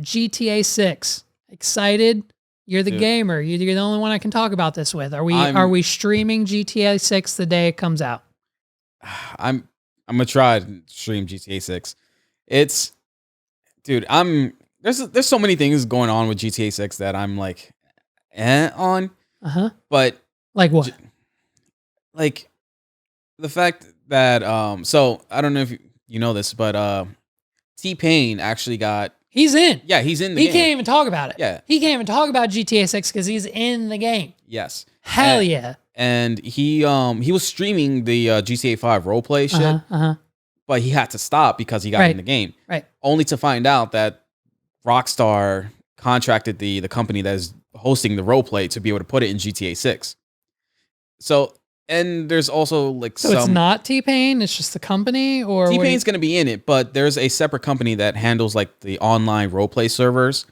GTA 6. Excited? You're the gamer. You're the only one I can talk about this with. Are we streaming GTA 6 the day it comes out? I'm gonna try to stream GTA 6. It's, dude, there's so many things going on with GTA 6 that I'm like on. But like what? Like the fact that so I don't know if you know this, but T-Pain actually got. He's in. Yeah, he's in the game. He can't even talk about it. Yeah. He can't even talk about GTA 6 because he's in the game. Yes. Hell yeah. And he was streaming the GTA 5 roleplay shit, but he had to stop because he got in the game. Right. Only to find out that Rockstar contracted the company that is hosting the roleplay to be able to put it in GTA 6. So, and there's also like so it's not T-Pain, it's just the company, or T-Pain's going to be in it, but there's a separate company that handles like the online roleplay servers,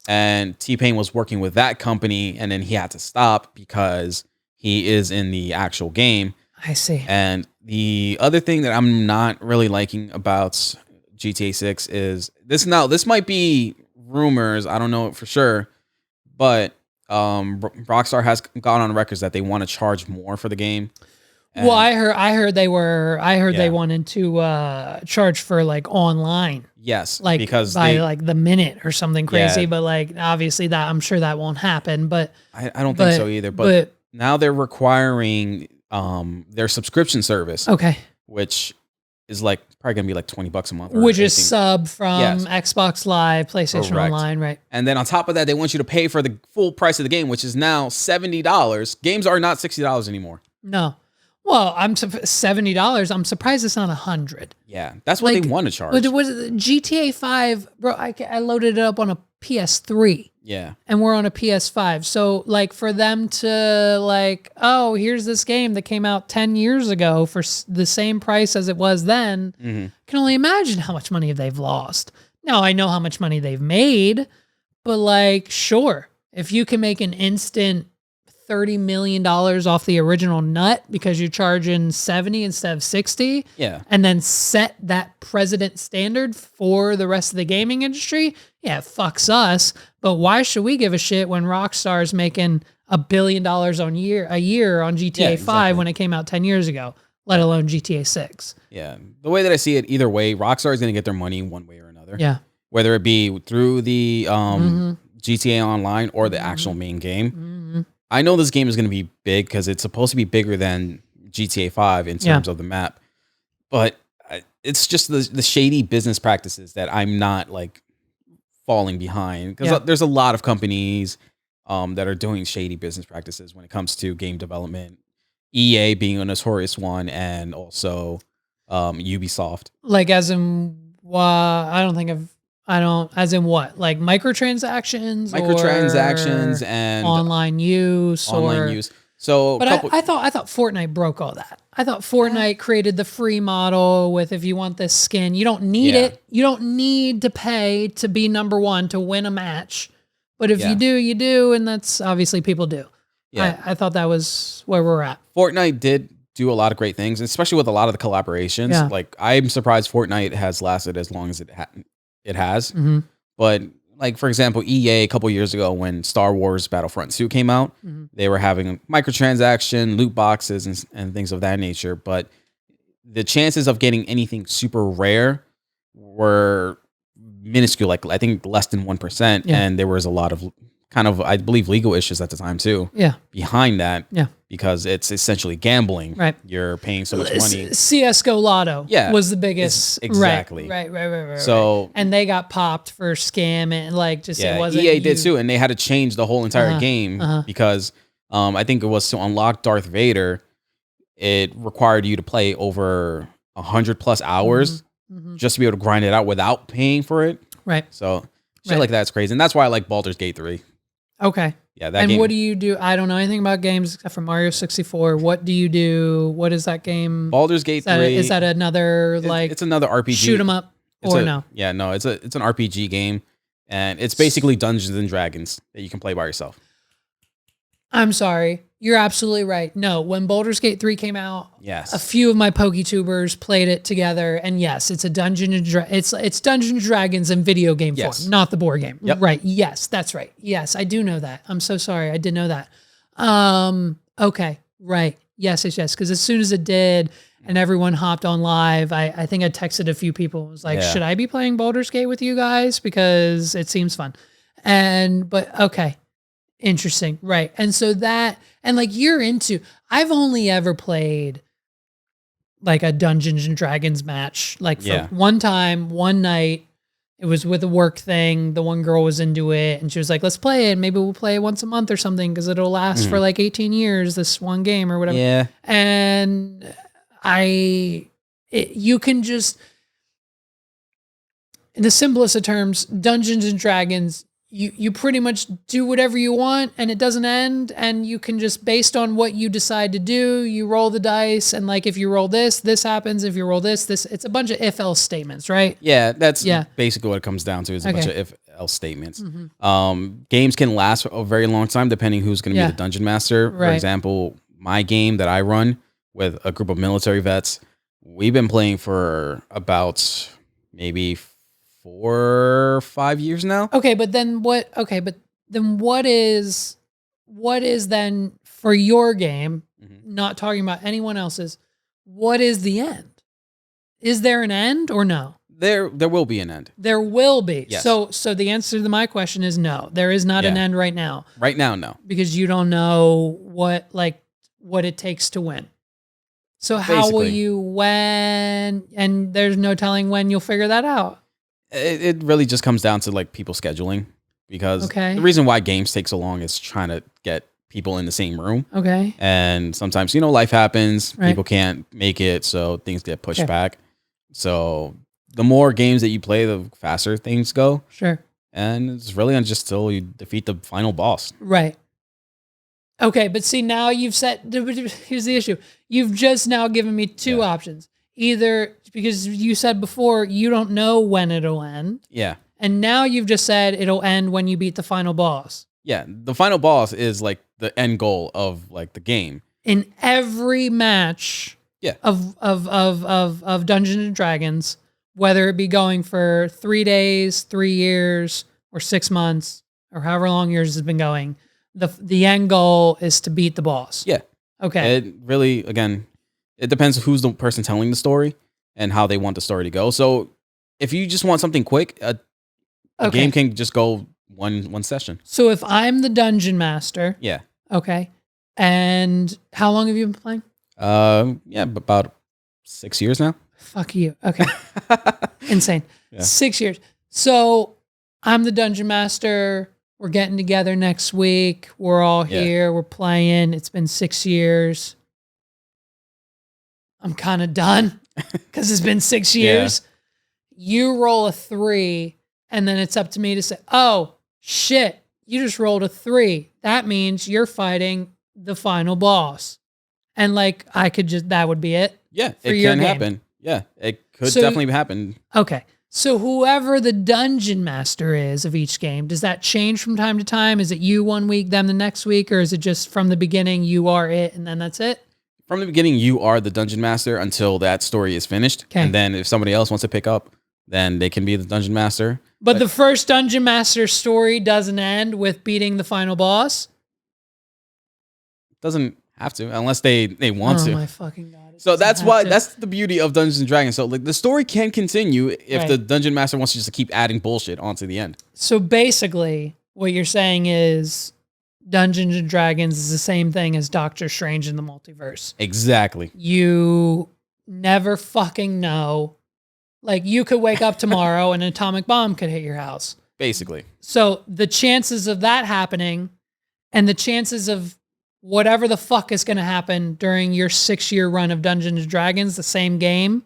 and T-Pain was working with that company, and then he had to stop because he is in the actual game. I see. And the other thing that I'm not really liking about GTA 6 is this. Now, this might be rumors. I don't know it for sure, but Rockstar has gone on records that they want to charge more for the game. And well, I heard they wanted to charge for like online. Yes, like because by like the minute or something crazy. Yeah. But like obviously that I'm sure that won't happen. But I don't think so either. But now they're requiring their subscription service. Okay. Which is like probably gonna be like $20 a month. Which is sub from Xbox Live, PlayStation Online, right? And then on top of that, they want you to pay for the full price of the game, which is now $70. Games are not $60 anymore. No. Well, $70. I'm surprised it's not $100. Yeah, that's what they want to charge. Was it GTA 5, bro? I loaded it up on a PS3. Yeah, and we're on a PS5. So like for them to like, oh, here's this game that came out 10 years ago for the same price as it was then. Can only imagine how much money they've lost. Now I know how much money they've made, but like, sure, if you can make an instant $30 million off the original nut because you're charging 70 instead of 60, and then set that precedent standard for the rest of the gaming industry, yeah, it fucks us. But why should we give a shit when Rockstar's making $1 billion a year on GTA 5 when it came out 10 years ago, let alone GTA 6? Yeah, the way that I see it, either way, Rockstar is going to get their money one way or another. Yeah, whether it be through the GTA Online or the actual main game. I know this game is going to be big because it's supposed to be bigger than GTA 5 in terms of the map, but it's just the shady business practices that I'm not like falling behind, because there's a lot of companies that are doing shady business practices when it comes to game development. EA being a notorious one, and also Ubisoft. Like as in, as in what? Like microtransactions Microtransactions and online use. So, but I thought Fortnite broke all that. I thought Fortnite created the free model with, if you want this skin, you don't need it. You don't need to pay to be number one to win a match. But if you do, you do. And that's obviously people do. Yeah. I thought that was where we're at. Fortnite did do a lot of great things, especially with a lot of the collaborations. Yeah. Like I'm surprised Fortnite has lasted as long as it has. But like, for example, EA a couple years ago when Star Wars Battlefront 2 came out, they were having microtransaction, loot boxes, and things of that nature. But the chances of getting anything super rare were minuscule, like I think less than 1%. Yeah. And there was a lot of kind of, I believe, legal issues at the time too. Yeah. Behind that. Yeah. Because it's essentially gambling. Right. You're paying so much money. CSGO Lotto was the biggest. Exactly. Right. So, and they got popped for scamming, like just it wasn't. EA did too, and they had to change the whole entire game because I think it was to unlock Darth Vader, it required you to play over 100+ hours just to be able to grind it out without paying for it. Right. So shit like that's crazy, and that's why I like Baldur's Gate 3. Okay. Yeah, that and game. What do you do? I don't know anything about games except for Mario 64. What do you do? What is that game? Baldur's Gate 3. Is that another like? It's another RPG. Shoot 'em up no? Yeah, no. It's an RPG game, and it's basically Dungeons and Dragons that you can play by yourself. I'm sorry. You're absolutely right. No, when Baldur's Gate 3 came out, Yes. a few of my PokeTubers played it together, and yes, it's a it's Dungeons and Dragons in video game form, not the board game. Yep. Right. Yes, that's right. Yes, I do know that. I'm so sorry. I did know that. Okay. Right. Yes. Because as soon as it did and everyone hopped on live, I think I texted a few people. I was like, should I be playing Baldur's Gate with you guys? Because it seems fun. But okay. Interesting. Right. And so and like I've only ever played like a Dungeons and Dragons match, like for one time, one night. It was with a work thing. The one girl was into it and she was like, let's play it. Maybe we'll play it once a month or something because it'll last for like 18 years, this one game or whatever. Yeah. And you can just, in the simplest of terms, Dungeons and Dragons, you pretty much do whatever you want and it doesn't end, and you can just, based on what you decide to do, you roll the dice, and like if you roll this happens, if you roll this, it's a bunch of if-else statements, right? Yeah, that's basically what it comes down to, is a bunch of if-else statements. Games can last for a very long time depending who's going to be the dungeon master. For example, my game that I run with a group of military vets, we've been playing for about maybe 4 or 5 years now. Okay, but then what is then for your game, not talking about anyone else's, what is the end? Is there an end or no? There will be an end. There will be. Yes. So the answer to my question is no. There is not an end right now. Right now, no. Because you don't know what it takes to win. So how will you when, and there's no telling when you'll figure that out. It really just comes down to like people scheduling, because the reason why games take so long is trying to get people in the same room. Okay. And sometimes, life happens, people can't make it, so things get pushed back. So the more games that you play, the faster things go. Sure. And it's really just till you defeat the final boss. Right. Okay, but see, now you've here's the issue. You've just now given me two options. Either, because you said before you don't know when it'll end. Yeah. And now you've just said it'll end when you beat the final boss. Yeah, the final boss is like the end goal of like the game. In every match of Dungeons and Dragons, whether it be going for 3 days, 3 years, or 6 months, or however long yours has been going, the end goal is to beat the boss. Yeah. Okay. It really, again, it depends who's the person telling the story and how they want the story to go. So if you just want something quick, a game can just go one session. So if I'm the dungeon master. Yeah. Okay. And how long have you been playing? About 6 years now. Fuck you. Okay. Insane. Yeah. 6 years. So I'm the dungeon master. We're getting together next week. We're all here. We're playing. It's been 6 years. I'm kind of done because it's been 6 years. You roll a 3, and then it's up to me to say, oh, shit, you just rolled a 3. That means you're fighting the final boss. And like, that would be it. Yeah, it can happen. Yeah, it could definitely happen. Okay. So whoever the dungeon master is of each game, does that change from time to time? Is it you one week, them the next week? Or is it just from the beginning, you are it, and then that's it? From the beginning, you are the dungeon master until that story is finished. Okay. And then if somebody else wants to pick up, then they can be the dungeon master. But the first dungeon master story doesn't end with beating the final boss? Doesn't have to, unless they want to. Oh my fucking God. So that's the beauty of Dungeons and Dragons. So like the story can continue if the dungeon master wants to just keep adding bullshit onto the end. So basically, what you're saying is Dungeons and Dragons is the same thing as Doctor Strange in the multiverse. Exactly. You never fucking know. Like, you could wake up tomorrow and an atomic bomb could hit your house. Basically. So the chances of that happening and the chances of whatever the fuck is going to happen during your 6-year run of Dungeons and Dragons, the same game,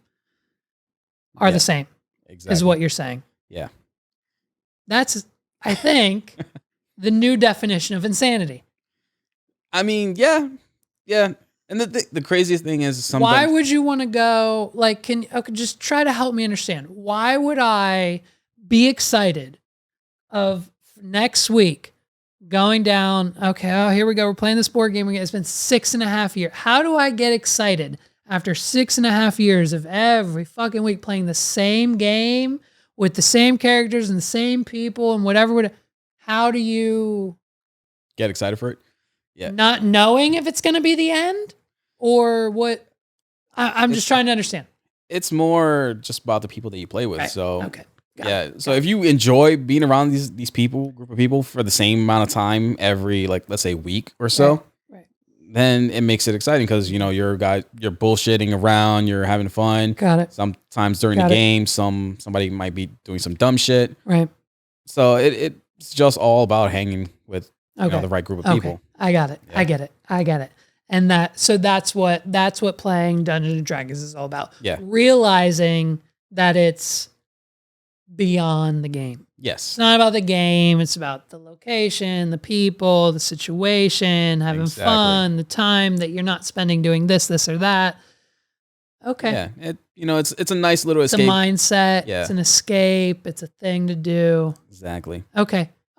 are the same. Exactly. Is what you're saying. Yeah. That's, I think, the new definition of insanity. I mean, yeah. And the craziest thing is sometimes... Why would you want to go, like, just try to help me understand. Why would I be excited of next week going down. Okay, oh, here we go. We're playing this board game again. It's been 6.5 years. How do I get excited after 6.5 years of every fucking week playing the same game with the same characters and the same people and whatever? How do you get excited for it? Yeah. Not knowing if it's going to be the end or what? I'm just trying to understand. It's more just about the people that you play with. Right. So, okay. So if you enjoy being around these people, group of people for the same amount of time every, like, let's say week or so, right. then it makes it exciting because, you know, you're bullshitting around, you're having fun. Got it. Sometimes during the game, somebody might be doing some dumb shit. Right. So it's just all about hanging with you know, the right group of people. I got it. Yeah. I get it. And that's what playing Dungeons and Dragons is all about. Yeah. Realizing that it's beyond the game. Yes. It's not about the game. It's about the location, the people, the situation, having fun, the time that you're not spending doing this or that. Okay. Yeah. It's a nice little escape. It's a mindset. Yeah. It's an escape. It's a thing to do. Exactly. Okay.